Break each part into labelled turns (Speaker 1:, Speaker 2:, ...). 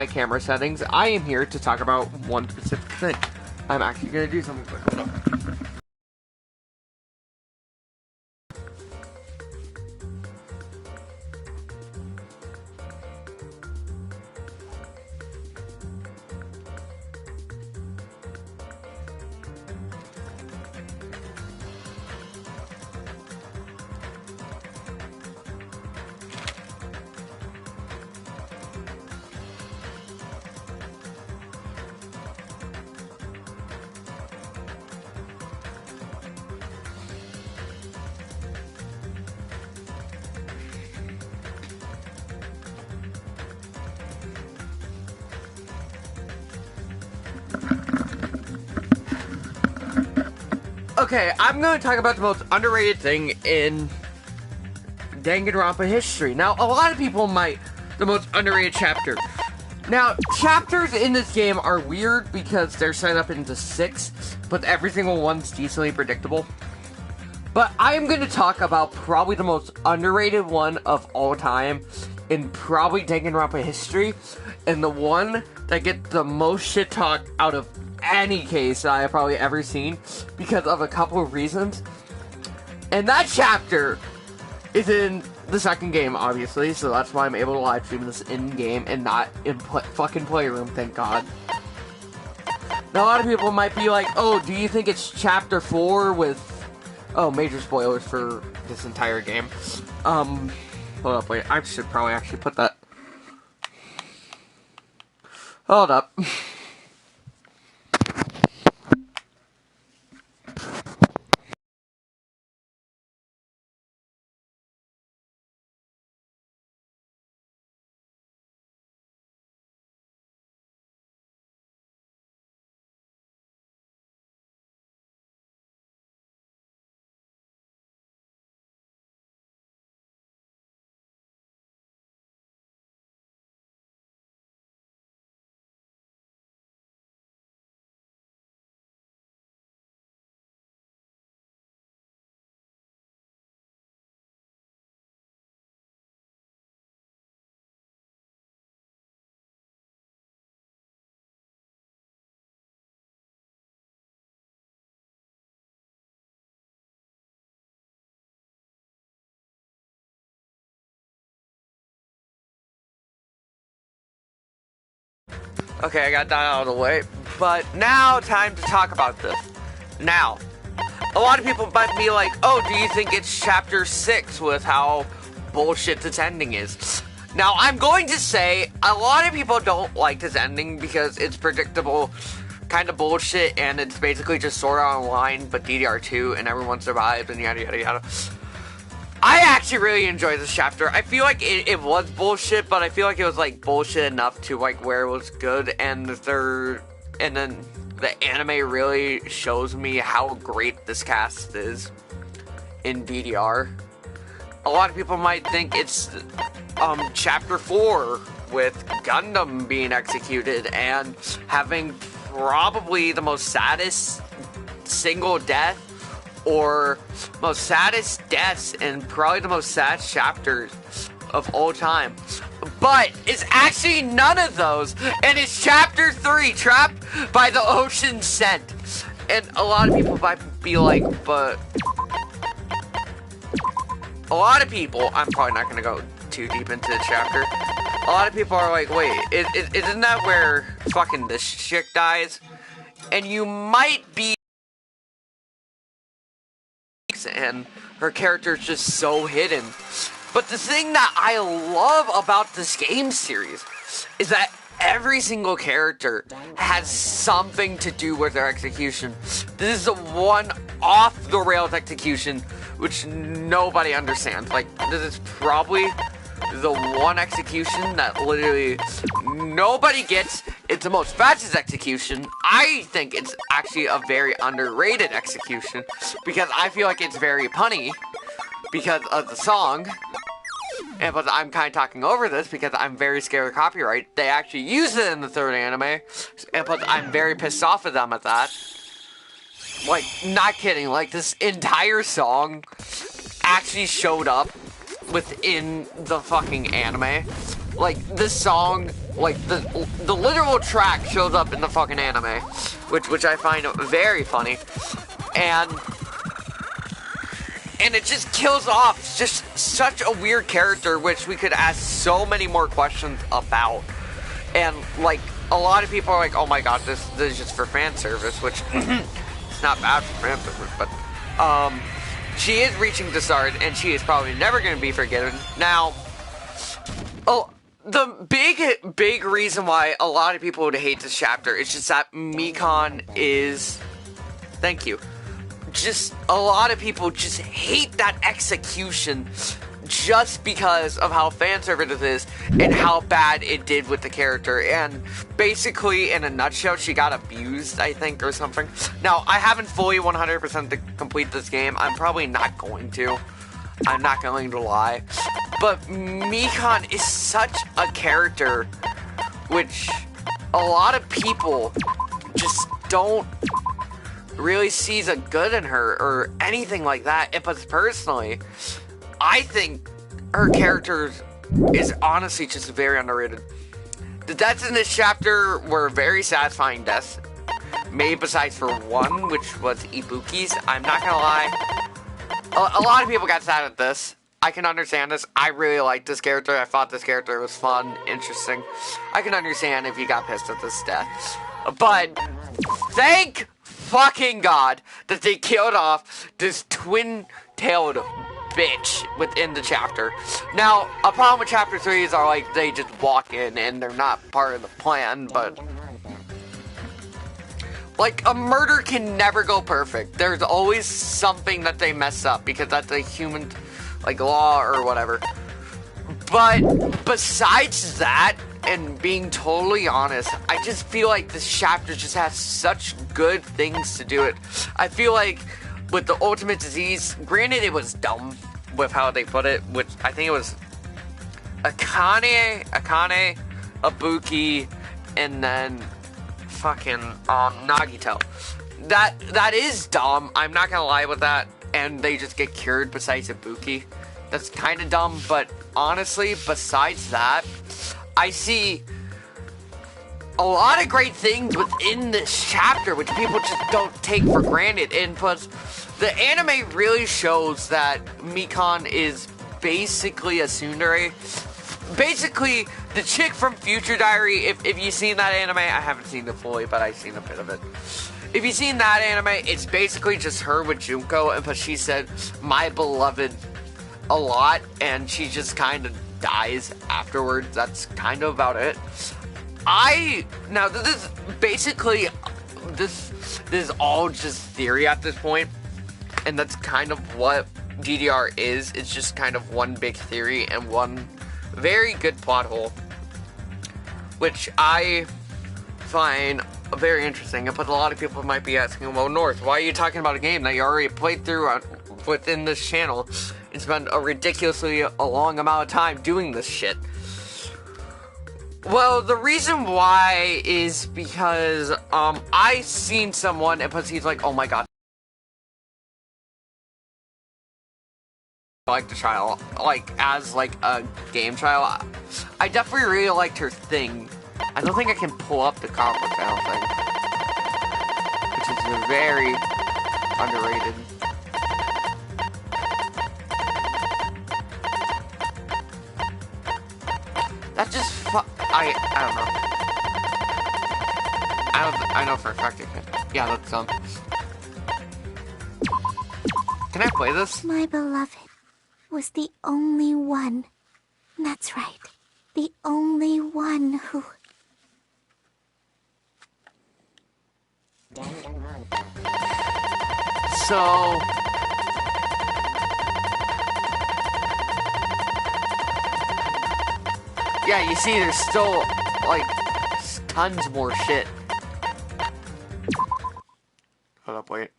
Speaker 1: my camera settings. I am here to talk about one specific thing. I'm actually going to do something quick. Hold on. Okay, I'm going to talk about the most underrated thing in Danganronpa history. Now, a lot of people might... The most underrated chapter. Now, chapters in this game are weird because they're set up into 6, but every single one's decently predictable. But I am going to talk about probably the most underrated one of all time in probably Danganronpa history, and the one that gets the most shit talk out of any case that I have probably ever seen because of a couple of reasons. And that chapter is in the second game, obviously, so that's why I'm able to live stream this in-game and not in fucking Playroom, thank God. Now, a lot of people might be like, oh, do you think it's chapter 4 with... Oh, major spoilers for this entire game. Hold up, wait, I should probably actually put that... Hold up. Okay, I got that out of the way, but now time to talk about this. Now, a lot of people might be like, oh, do you think it's chapter 6 with how bullshit this ending is? Now, I'm going to say, a lot of people don't like this ending because it's predictable, kind of bullshit, and it's basically just Sword Art Online, but DDR2, and everyone survives, and yada yada yada. I actually really enjoyed this chapter. I feel like it was bullshit, but I feel like it was like bullshit enough to like where it was good, and then the anime really shows me how great this cast is in DDR. A lot of people might think it's chapter 4 with Gundam being executed and having probably the most saddest single death or most saddest deaths and probably the most sad chapters of all time. But it's actually none of those, and it's chapter 3, Trapped by the Ocean Scent. And a lot of people might be like, but... A lot of people, I'm probably not going to go too deep into the chapter. A lot of people are like, wait, isn't that where fucking this chick dies? And you might be... and her character is just so hidden. But the thing that I love about this game series is that every single character has something to do with their execution. This is the one off-the-rails execution which nobody understands. Like, this is probably the one execution that literally nobody gets. It's the most fastest execution. I think it's actually a very underrated execution because I feel like it's very punny because of the song. And but I'm kind of talking over this because I'm very scared of copyright. They actually used it in the third anime, and but I'm very pissed off at them at that. Like, not kidding. Like, this entire song actually showed up within the fucking anime. like, this song, like, the literal track shows up in the fucking anime, which I find very funny, and it just kills off just such a weird character, which we could ask so many more questions about, and, like, a lot of people are like, oh my god, this is just for fan service, which, it's not bad for fan service, but, she is reaching the start, and she is probably never going to be forgiven. Now, the big reason why a lot of people would hate this chapter is just that Mikan is... Thank you. Just, a lot of people just hate that execution just because of how fan service it is and how bad it did with the character. And basically, in a nutshell, she got abused, I think, or something. Now, I haven't fully 100% to complete this game. I'm probably not going to. I'm not going to lie. But Mikan is such a character which a lot of people just don't really see the good in her or anything like that. But personally, I think her character is honestly just very underrated. The deaths in this chapter were very satisfying deaths. Maybe besides for one, which was Ibuki's. I'm not gonna lie. A lot of people got sad at this. I can understand this. I really liked this character. I thought this character was fun, interesting. I can understand if you got pissed at this death. But thank fucking God that they killed off this twin-tailed bitch within the chapter. Now, a problem with chapter 3 is like they just walk in and they're not part of the plan, but like, a murder can never go perfect. There's always something that they mess up because that's a human, like, law or whatever. But besides that, and being totally honest, I just feel like this chapter just has such good things to do it. I feel like with the ultimate disease, granted it was dumb with how they put it, which I think it was Akane, Ibuki, and then fucking Nagito. That is dumb. I'm not gonna lie with that. And they just get cured besides Ibuki. That's kind of dumb, but honestly, besides that, I see a lot of great things within this chapter, which people just don't take for granted. And plus, the anime really shows that Mikan is basically a tsundere. Basically, the chick from Future Diary, if you've seen that anime, I haven't seen it fully, but I've seen a bit of it. If you've seen that anime, it's basically just her with Junko, but she said, my beloved, a lot, and she just kind of dies afterwards. That's kind of about it. Now, this is basically, this is all just theory at this point, and that's kind of what DDR is. It's just kind of one big theory and one very good plot hole, which I find very interesting. But a lot of people might be asking, well, North, why are you talking about a game that you already played through within this channel and spent a ridiculously long amount of time doing this shit? Well, the reason why is because I seen someone and he's like, oh my god, I like the trial, like, as, like, a game trial. I definitely really liked her thing. I don't think I can pull up the conference, I don't think. Which is very underrated. That just I don't know. I know for a fact it can. Yeah, that's dumb. Can I play this?
Speaker 2: My beloved was the only one. That's right. The only one who...
Speaker 1: So... yeah, you see there's still, like, tons more shit. Hold up, wait.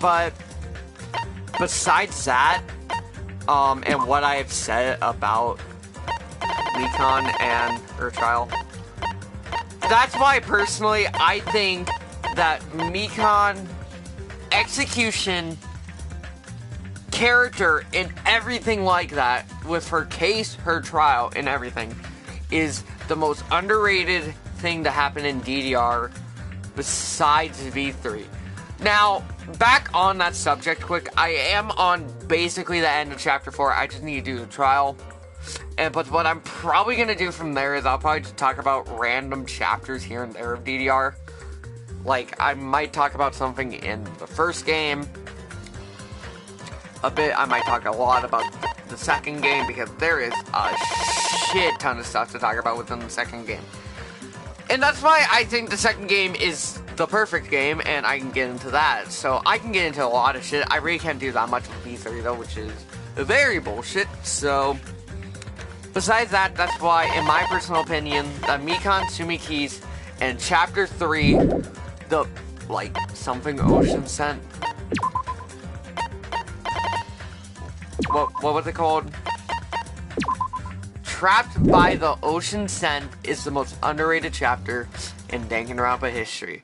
Speaker 1: But besides that, and what I have said about Mikan and her trial, that's why personally I think that Mikon execution, character, and everything like that, with her case, her trial, and everything, is the most underrated thing to happen in DDR besides V3. Now, back on that subject quick, I am on basically the end of Chapter 4. I just need to do the trial. But what I'm probably going to do from there is I'll probably just talk about random chapters here and there of DDR. Like, I might talk about something in the first game a bit. I might talk a lot about the second game, because there is a shit ton of stuff to talk about within the second game. And that's why I think the second game is the perfect game, and I can get into that. So I can get into a lot of shit. I really can't do that much with B3 though, which is very bullshit. So besides that, that's why, in my personal opinion, the Mikon Sumiki's and Chapter 3, the, like, something ocean scent. What was it called? Trapped by the Ocean Scent is the most underrated chapter in Danganronpa history.